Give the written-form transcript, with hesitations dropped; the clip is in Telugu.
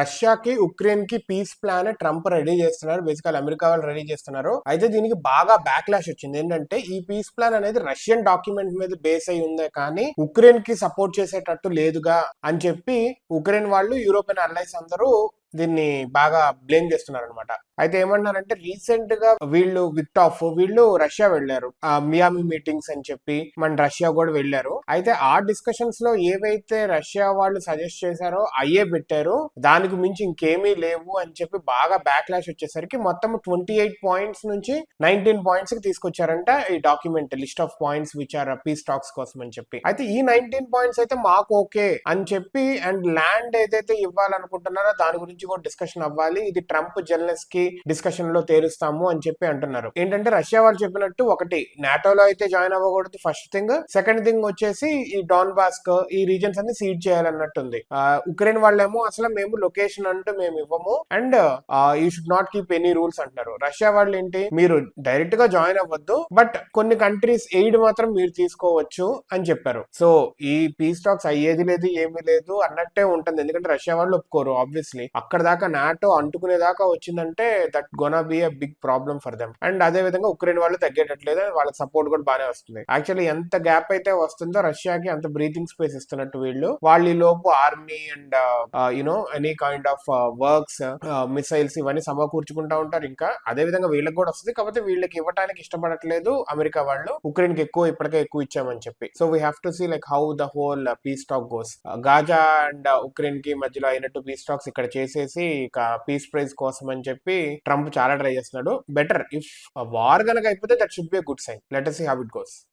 రష్యాకి ఉక్రెయిన్ కి పీస్ ప్లాన్ ట్రంప్ రెడీ చేస్తున్నారు. బేసికల్ అమెరికా వాళ్ళు రెడీ చేస్తున్నారు. అయితే దీనికి బాగా బ్యాక్లాష్ వచ్చింది. ఏంటంటే ఈ పీస్ ప్లాన్ అనేది రష్యన్ డాక్యుమెంట్ మీద బేస్ అయి ఉందే కానీ ఉక్రెయిన్ కి సపోర్ట్ చేసేటట్టు లేదుగా అని చెప్పి ఉక్రెయిన్ వాళ్ళు, యూరోపియన్ అలైస్ అందరూ దీన్ని బాగా బ్లేమ్ చేస్తున్నారు అనమాట. అయితే ఏమన్నారంటే రీసెంట్ గా వీళ్ళు రష్యా వెళ్లారు, మియామి మీటింగ్స్ అని చెప్పి మన రష్యా కూడా వెళ్లారు. అయితే ఆ డిస్కషన్స్ లో ఏవైతే రష్యా వాళ్ళు సజెస్ట్ చేశారో అయ్యే పెట్టారు, దానికి మించి ఇంకేమీ లేవు అని చెప్పి బాగా బ్యాక్లాష్ వచ్చేసరికి మొత్తం 28 పాయింట్స్ నుంచి 19 పాయింట్స్ కి తీసుకొచ్చారంట ఈ document, list of points which are peace talks కోసం అని చెప్పి. అయితే ఈ 19 పాయింట్స్ అయితే మాకు ఓకే అని చెప్పి, అండ్ ల్యాండ్ ఏదైతే ఇవ్వాలనుకుంటున్నారో దాని గురించి కూడా డిస్కషన్ అవ్వాలి, ఇది ట్రంప్ జర్నలిస్ట్ కి డిస్కషన్ లో తేలుస్తాము అని చెప్పి అంటున్నారు. ఏంటంటే రష్యా వాళ్ళు చెప్పినట్టు ఒకటి, నాటోలో అయితే జాయిన్ అవ్వకూడదు ఫస్ట్ థింగ్. సెకండ్ థింగ్ వచ్చేసి ఈ డాన్ బాస్క్ ఈ రీజన్స్ అన్ని సీడ్ చేయాలన్నట్టుంది. ఉక్రెయిన్ వాళ్ళేమో అసలు మేము లొకేషన్ అంటూ మేము ఇవ్వము and you should not keep any rules అంటున్నారు. రష్యా వాళ్ళు ఏంటి, మీరు డైరెక్ట్ గా జాయిన్ అవ్వద్దు బట్ కొన్ని కంట్రీస్ ఎయిడ్ మాత్రం మీరు తీసుకోవచ్చు అని చెప్పారు. సో ఈ పీస్ టాక్స్ అయ్యేది లేదు ఏమీ లేదు అన్నట్టే ఉంటుంది. ఎందుకంటే రష్యా వాళ్ళు ఒప్పుకోరు ఆబ్వియస్లీ. అక్కడ దాకా నాటో అంటుకునేదాకా వచ్చిందంటే that gonna be a big problem for them. And అదే విధంగా ఉక్రెయిన్ వాళ్ళు తగ్గేటట్లేదు, వాళ్ళకి సపోర్ట్ కూడా బాగానే వస్తుంది. యాక్చువల్లీ ఎంత గ్యాప్ అయితే వస్తుందో రష్యాకి అంత బ్రీతింగ్ స్పేస్ ఇస్తున్నట్టు వాళ్ళు ఈ లోపు army and you know any kind of works, missiles ఇవన్నీ సమకూర్చుకుంటా ఉంటారు. ఇంకా అదే విధంగా వీళ్ళకి కూడా వస్తుంది, కాకపోతే వీళ్ళకి ఇవ్వడానికి ఇష్టపడట్లేదు అమెరికా వాళ్ళు, ఉక్రెయిన్ కి ఇప్పటికే ఎక్కువ ఇచ్చామని చెప్పి. So we have to see like how the whole peace talk goes. Gaza and Ukraine కి మధ్యలో అయినట్టు పీస్ టాక్స్ ఇక్కడ చేసేసి ఇక పీస్ ప్రైజ్ కోసం అని చెప్పి ట్రంప్ చాలా ట్రై చేస్తున్నాడు. బెటర్ ఇఫ్ వార్ గనక అయిపోతే that should be a good sign. Let us see how it goes.